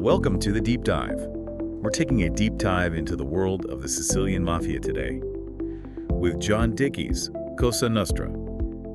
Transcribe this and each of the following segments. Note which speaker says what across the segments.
Speaker 1: Welcome to the Deep Dive. We're taking a deep dive into the world of the Sicilian Mafia today with John Dickie's Cosa Nostra,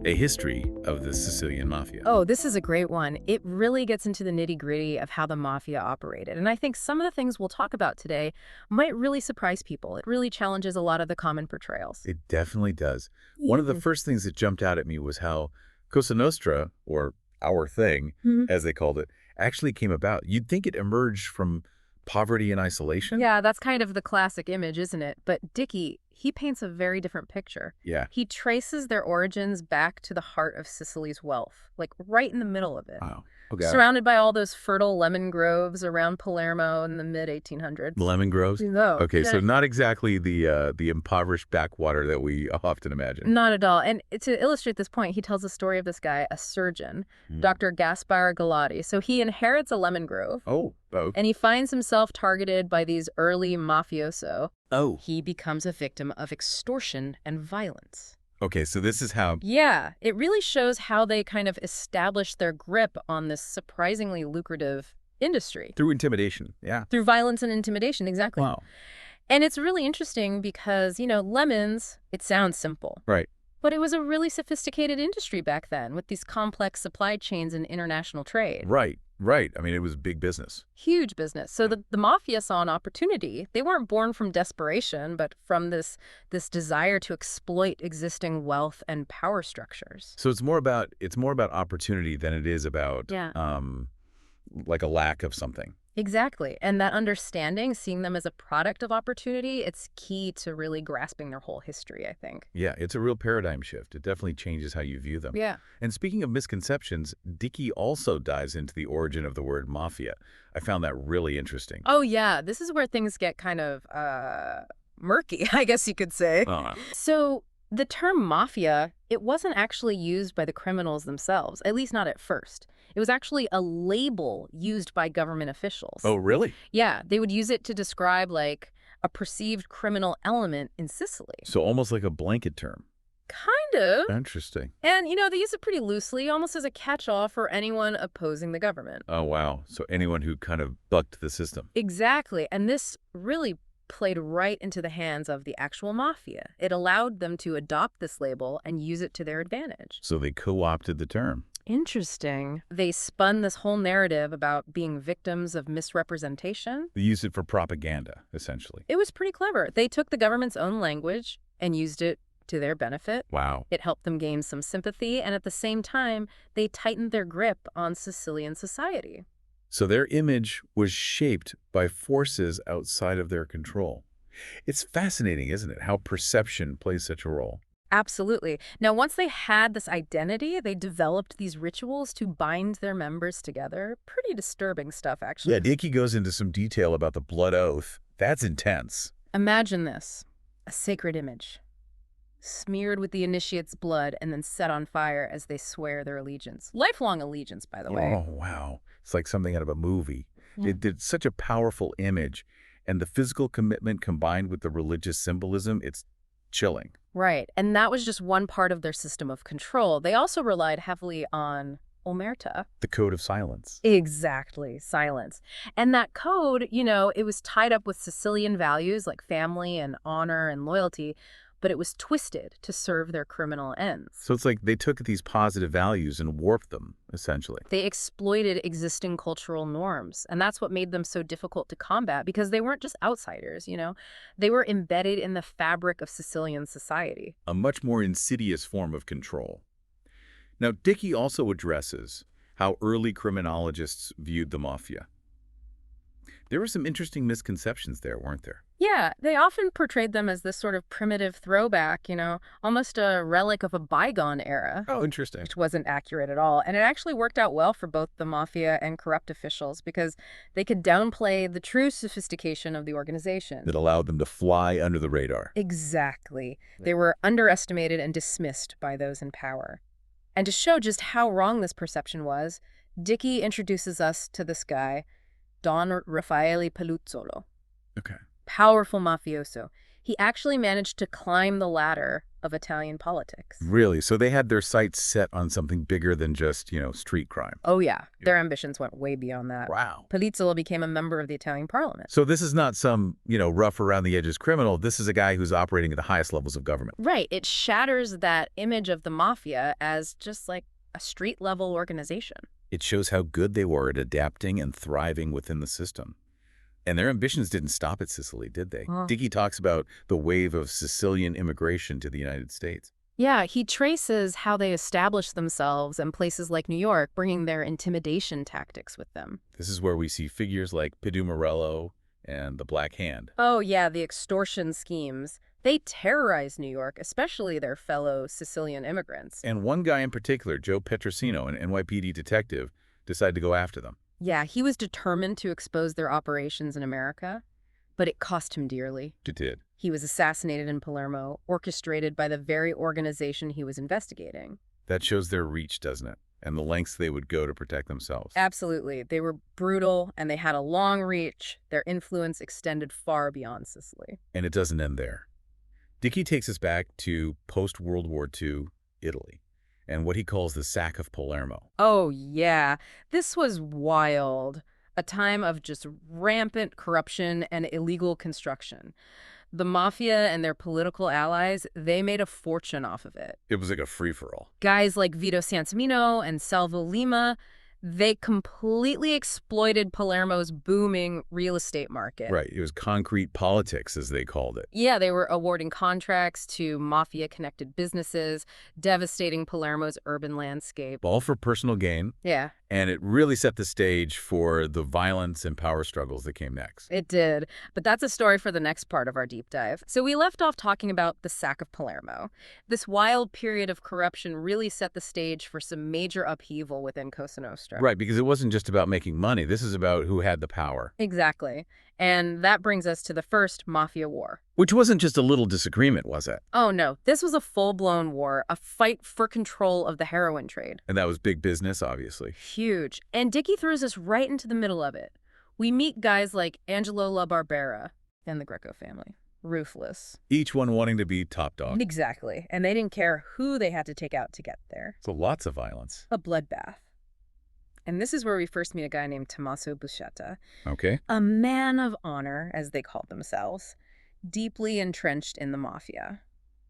Speaker 1: a history of the Sicilian Mafia.
Speaker 2: Oh, this is a great one. It really gets into the nitty-gritty of how the Mafia operated. And I think some of the things we'll talk about today might really surprise people. It really challenges a lot of the common portrayals.
Speaker 1: It definitely does. One of the first things that jumped out at me was how Cosa Nostra, or our thing, as they called it, actually came about. You'd think it emerged from poverty and isolation.
Speaker 2: Yeah, that's kind of the classic image, isn't it? But Dickie, he paints a very different picture.
Speaker 1: Yeah.
Speaker 2: He traces their origins back to the heart of Sicily's wealth, like right in the middle of it.
Speaker 1: Wow. Okay.
Speaker 2: Surrounded by all those fertile lemon groves around Palermo in the mid-1800s.
Speaker 1: Lemon groves?
Speaker 2: No.
Speaker 1: Okay, so not exactly the impoverished backwater that we often imagine.
Speaker 2: Not at all. And to illustrate this point, he tells the story of this guy, a surgeon, Dr. Gaspar Galati. So he inherits a lemon grove.
Speaker 1: Oh.
Speaker 2: And he finds himself targeted by these early mafioso.
Speaker 1: Oh.
Speaker 2: He becomes a victim of extortion and violence.
Speaker 1: Okay, so this is how...
Speaker 2: Yeah, it really shows how they kind of established their grip on this surprisingly lucrative industry.
Speaker 1: Through intimidation, yeah.
Speaker 2: Through violence and intimidation, exactly.
Speaker 1: Wow.
Speaker 2: And it's really interesting because, you know, lemons, it sounds simple.
Speaker 1: Right.
Speaker 2: But it was a really sophisticated industry back then with these complex supply chains and international trade.
Speaker 1: Right, right. I mean, it was big business.
Speaker 2: Huge business. So the Mafia saw an opportunity. They weren't born from desperation, but from this desire to exploit existing wealth and power structures.
Speaker 1: So it's more about opportunity than it is about like a lack of something.
Speaker 2: Exactly. And that understanding, seeing them as a product of opportunity, it's key to really grasping their whole history, I think.
Speaker 1: Yeah, it's a real paradigm shift. It definitely changes how you view them.
Speaker 2: Yeah.
Speaker 1: And speaking of misconceptions, Dickie also dives into the origin of the word mafia. I found that really interesting.
Speaker 2: Oh, yeah. This is where things get kind of murky, I guess you could say. So the term mafia, it wasn't actually used by the criminals themselves, at least not at first. It was actually a label used by government officials.
Speaker 1: Oh, really?
Speaker 2: Yeah, they would use it to describe, like, a perceived criminal element in Sicily.
Speaker 1: So almost like a blanket term.
Speaker 2: Kind of.
Speaker 1: Interesting.
Speaker 2: And, you know, they use it pretty loosely, almost as a catch-all for anyone opposing the government.
Speaker 1: Oh, wow. So anyone who kind of bucked the system.
Speaker 2: Exactly. And this really played right into the hands of the actual mafia. It allowed them to adopt this label and use it to their advantage.
Speaker 1: So they co-opted the term.
Speaker 2: Interesting. They spun this whole narrative about being victims of misrepresentation.
Speaker 1: They used it for propaganda, essentially.
Speaker 2: It was pretty clever. They took the government's own language and used it to their benefit.
Speaker 1: Wow.
Speaker 2: It helped them gain some sympathy, and at the same time, they tightened their grip on Sicilian society.
Speaker 1: So their image was shaped by forces outside of their control. It's fascinating, isn't it, how perception plays such a role?
Speaker 2: Absolutely. Now, once they had this identity, they developed these rituals to bind their members together. Pretty disturbing stuff, actually.
Speaker 1: Yeah, Dickie goes into some detail about the blood oath. That's intense.
Speaker 2: Imagine this, a sacred image, smeared with the initiate's blood and then set on fire as they swear their allegiance. Lifelong allegiance, by the way.
Speaker 1: Oh, wow. It's like something out of a movie. It's such a powerful image, and the physical commitment combined with the religious symbolism, it's chilling.
Speaker 2: Right. And that was just one part of their system of control. They also relied heavily on omerta.
Speaker 1: The code of silence.
Speaker 2: Exactly. Silence. And that code, you know, it was tied up with Sicilian values like family and honor and loyalty, but it was twisted to serve their criminal ends.
Speaker 1: So it's like they took these positive values and warped them, essentially.
Speaker 2: They exploited existing cultural norms, and that's what made them so difficult to combat because they weren't just outsiders, you know. They were embedded in the fabric of Sicilian society.
Speaker 1: A much more insidious form of control. Now, Dickie also addresses how early criminologists viewed the mafia. There were some interesting misconceptions there, weren't there?
Speaker 2: Yeah, they often portrayed them as this sort of primitive throwback, you know, almost a relic of a bygone era.
Speaker 1: Oh, interesting.
Speaker 2: Which wasn't accurate at all. And it actually worked out well for both the mafia and corrupt officials because they could downplay the true sophistication of the organization.
Speaker 1: That allowed them to fly under the radar.
Speaker 2: Exactly. They were underestimated and dismissed by those in power. And to show just how wrong this perception was, Dickie introduces us to this guy, Don Raffaele Palluzzolo.
Speaker 1: Okay.
Speaker 2: Powerful mafioso. He actually managed to climb the ladder of Italian politics.
Speaker 1: Really? So they had their sights set on something bigger than just, street crime.
Speaker 2: Oh, yeah. Their ambitions went way beyond that.
Speaker 1: Wow.
Speaker 2: Polizzola became a member of the Italian parliament.
Speaker 1: So this is not some, rough around the edges criminal. This is a guy who's operating at the highest levels of government.
Speaker 2: Right. It shatters that image of the mafia as just like a street-level organization.
Speaker 1: It shows how good they were at adapting and thriving within the system. And their ambitions didn't stop at Sicily, did they? Dickie talks about the wave of Sicilian immigration to the United States.
Speaker 2: Yeah, he traces how they established themselves in places like New York, bringing their intimidation tactics with them.
Speaker 1: This is where we see figures like Pidu Morello and the Black Hand.
Speaker 2: Oh, yeah, the extortion schemes. They terrorized New York, especially their fellow Sicilian immigrants.
Speaker 1: And one guy in particular, Joe Petrosino, an NYPD detective, decided to go after them.
Speaker 2: Yeah, he was determined to expose their operations in America, but it cost him dearly.
Speaker 1: It did.
Speaker 2: He was assassinated in Palermo, orchestrated by the very organization he was investigating.
Speaker 1: That shows their reach, doesn't it? And the lengths they would go to protect themselves.
Speaker 2: Absolutely. They were brutal, and they had a long reach. Their influence extended far beyond Sicily.
Speaker 1: And it doesn't end there. Dickie takes us back to post-World War II Italy and what he calls the sack of Palermo.
Speaker 2: Oh, yeah. This was wild. A time of just rampant corruption and illegal construction. The mafia and their political allies, they made a fortune off of it.
Speaker 1: It was like a free-for-all.
Speaker 2: Guys like Vito Santamino and Salvo Lima, they completely exploited Palermo's booming real estate market.
Speaker 1: Right. It was concrete politics, as they called it.
Speaker 2: Yeah, they were awarding contracts to mafia-connected businesses, devastating Palermo's urban landscape.
Speaker 1: All for personal gain.
Speaker 2: Yeah.
Speaker 1: And it really set the stage for the violence and power struggles that came next.
Speaker 2: It did. But that's a story for the next part of our deep dive. So we left off talking about the sack of Palermo. This wild period of corruption really set the stage for some major upheaval within Cosa Nostra.
Speaker 1: Right, because it wasn't just about making money. This is about who had the power.
Speaker 2: Exactly. And that brings us to the first Mafia War.
Speaker 1: Which wasn't just a little disagreement, was it?
Speaker 2: Oh, no. This was a full-blown war, a fight for control of the heroin trade.
Speaker 1: And that was big business, obviously.
Speaker 2: Huge. And Dickie throws us right into the middle of it. We meet guys like Angelo La Barbera and the Greco family. Ruthless.
Speaker 1: Each one wanting to be top dog.
Speaker 2: Exactly. And they didn't care who they had to take out to get there.
Speaker 1: So lots of violence.
Speaker 2: A bloodbath. And this is where we first meet a guy named Tommaso Buscetta.
Speaker 1: Okay.
Speaker 2: A man of honor, as they called themselves, deeply entrenched in the mafia.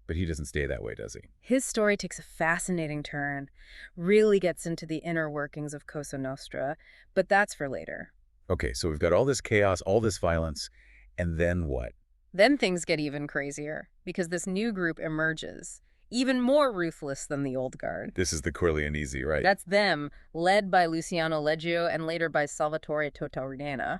Speaker 1: But he doesn't stay that way, does he?
Speaker 2: His story takes a fascinating turn, really gets into the inner workings of Cosa Nostra, but that's for later.
Speaker 1: Okay, so we've got all this chaos, all this violence, and then what?
Speaker 2: Then things get even crazier, because this new group emerges, even more ruthless than the old guard.
Speaker 1: This is the Corleonesi, right?
Speaker 2: That's them, led by Luciano Leggio and later by Salvatore Totorina.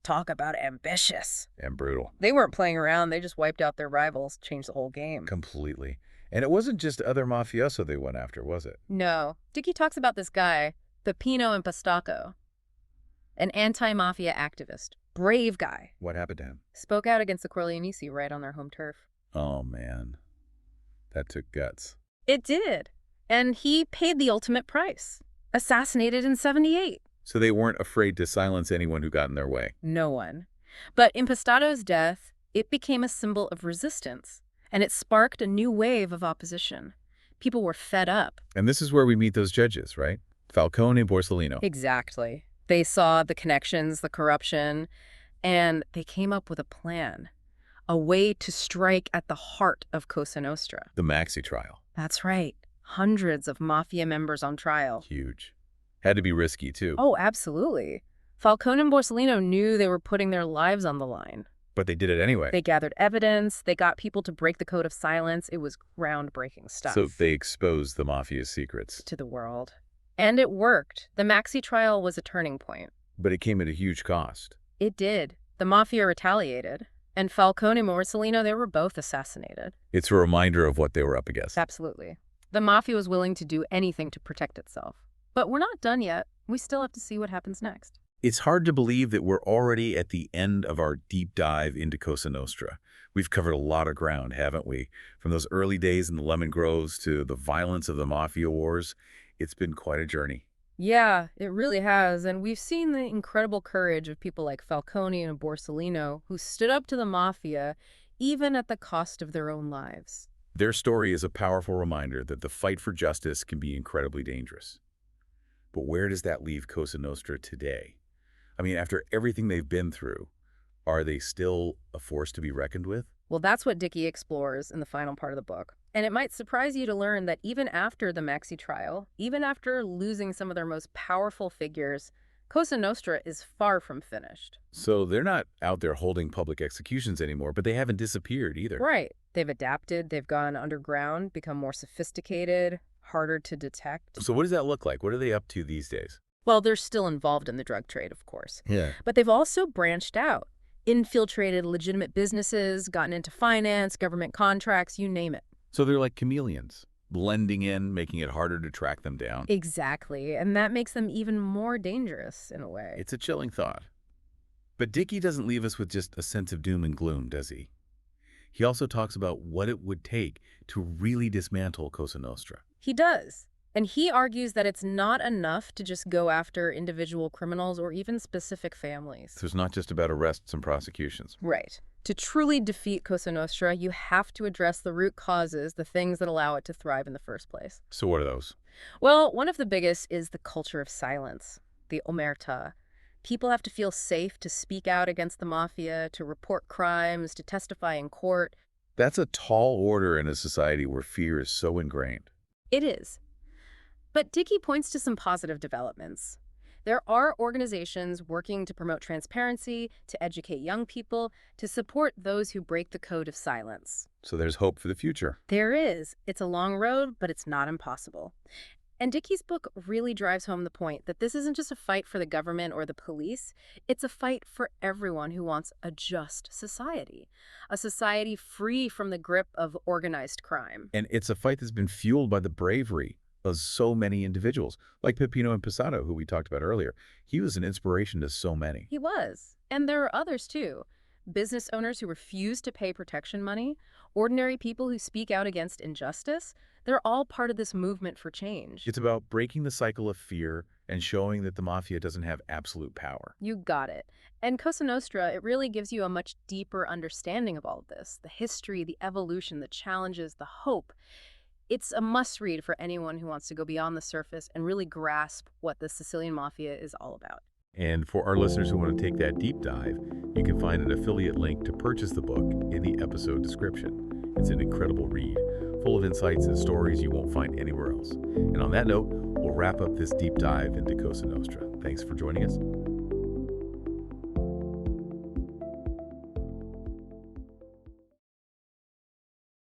Speaker 2: Talk about ambitious.
Speaker 1: And brutal.
Speaker 2: They weren't playing around. They just wiped out their rivals, changed the whole game.
Speaker 1: Completely. And it wasn't just other mafioso they went after, was it?
Speaker 2: No. Dickie talks about this guy, Peppino Impastato, an anti-Mafia activist. Brave guy.
Speaker 1: What happened to him?
Speaker 2: Spoke out against the Corleonesi right on their home turf.
Speaker 1: Oh, man. That took guts.
Speaker 2: It did. And he paid the ultimate price. Assassinated in '78.
Speaker 1: So they weren't afraid to silence anyone who got in their way.
Speaker 2: No one. But Impastato's death, it became a symbol of resistance, and it sparked a new wave of opposition. People were fed up.
Speaker 1: And this is where we meet those judges, right? Falcone and Borsellino.
Speaker 2: Exactly. They saw the connections, the corruption, and they came up with a plan. A way to strike at the heart of Cosa Nostra.
Speaker 1: The Maxi trial.
Speaker 2: That's right. Hundreds of mafia members on trial.
Speaker 1: Huge. Had to be risky, too.
Speaker 2: Oh, absolutely. Falcone and Borsellino knew they were putting their lives on the line.
Speaker 1: But they did it anyway.
Speaker 2: They gathered evidence. They got people to break the code of silence. It was groundbreaking stuff.
Speaker 1: So they exposed the mafia's secrets.
Speaker 2: To the world. And it worked. The Maxi trial was a turning point.
Speaker 1: But it came at a huge cost.
Speaker 2: It did. The mafia retaliated. And Falcone and Borsellino, they were both assassinated.
Speaker 1: It's a reminder of what they were up against.
Speaker 2: Absolutely. The mafia was willing to do anything to protect itself. But we're not done yet. We still have to see what happens next.
Speaker 1: It's hard to believe that we're already at the end of our deep dive into Cosa Nostra. We've covered a lot of ground, haven't we? From those early days in the lemon groves to the violence of the mafia wars, it's been quite a journey.
Speaker 2: Yeah, it really has. And we've seen the incredible courage of people like Falcone and Borsellino who stood up to the mafia even at the cost of their own lives.
Speaker 1: Their story is a powerful reminder that the fight for justice can be incredibly dangerous. But where does that leave Cosa Nostra today? I mean, after everything they've been through, are they still a force to be reckoned with?
Speaker 2: Well, that's what Dickie explores in the final part of the book. And it might surprise you to learn that even after the Maxi trial, even after losing some of their most powerful figures, Cosa Nostra is far from finished.
Speaker 1: So they're not out there holding public executions anymore, but they haven't disappeared either.
Speaker 2: Right. They've adapted, they've gone underground, become more sophisticated, harder to detect.
Speaker 1: So what does that look like? What are they up to these days?
Speaker 2: Well, they're still involved in the drug trade, of course.
Speaker 1: Yeah.
Speaker 2: But they've also branched out, infiltrated legitimate businesses, gotten into finance, government contracts, you name it.
Speaker 1: So they're like chameleons, blending in, making it harder to track them down.
Speaker 2: Exactly. And that makes them even more dangerous in a way.
Speaker 1: It's a chilling thought. But Dickie doesn't leave us with just a sense of doom and gloom, does he? He also talks about what it would take to really dismantle Cosa Nostra.
Speaker 2: He does. And he argues that it's not enough to just go after individual criminals or even specific families.
Speaker 1: So it's not just about arrests and prosecutions.
Speaker 2: Right. To truly defeat Cosa Nostra, you have to address the root causes, the things that allow it to thrive in the first place.
Speaker 1: So what are those?
Speaker 2: Well, one of the biggest is the culture of silence, the omerta. People have to feel safe to speak out against the mafia, to report crimes, to testify in court.
Speaker 1: That's a tall order in a society where fear is so ingrained.
Speaker 2: It is. But Dickie points to some positive developments. There are organizations working to promote transparency, to educate young people, to support those who break the code of silence.
Speaker 1: So there's hope for the future.
Speaker 2: There is. It's a long road, but it's not impossible. And Dickie's book really drives home the point that this isn't just a fight for the government or the police. It's a fight for everyone who wants a just society, a society free from the grip of organized crime.
Speaker 1: And it's a fight that's been fueled by the bravery of so many individuals, like Peppino Impastato, who we talked about earlier. He was an inspiration to so many.
Speaker 2: He was. And there are others, too. Business owners who refuse to pay protection money, ordinary people who speak out against injustice. They're all part of this movement for change.
Speaker 1: It's about breaking the cycle of fear and showing that the mafia doesn't have absolute power.
Speaker 2: You got it. And Cosa Nostra, it really gives you a much deeper understanding of all of this, the history, the evolution, the challenges, the hope. It's a must-read for anyone who wants to go beyond the surface and really grasp what the Sicilian Mafia is all about.
Speaker 1: And for our listeners who want to take that deep dive, you can find an affiliate link to purchase the book in the episode description. It's an incredible read, full of insights and stories you won't find anywhere else. And on that note, we'll wrap up this deep dive into Cosa Nostra. Thanks for joining us.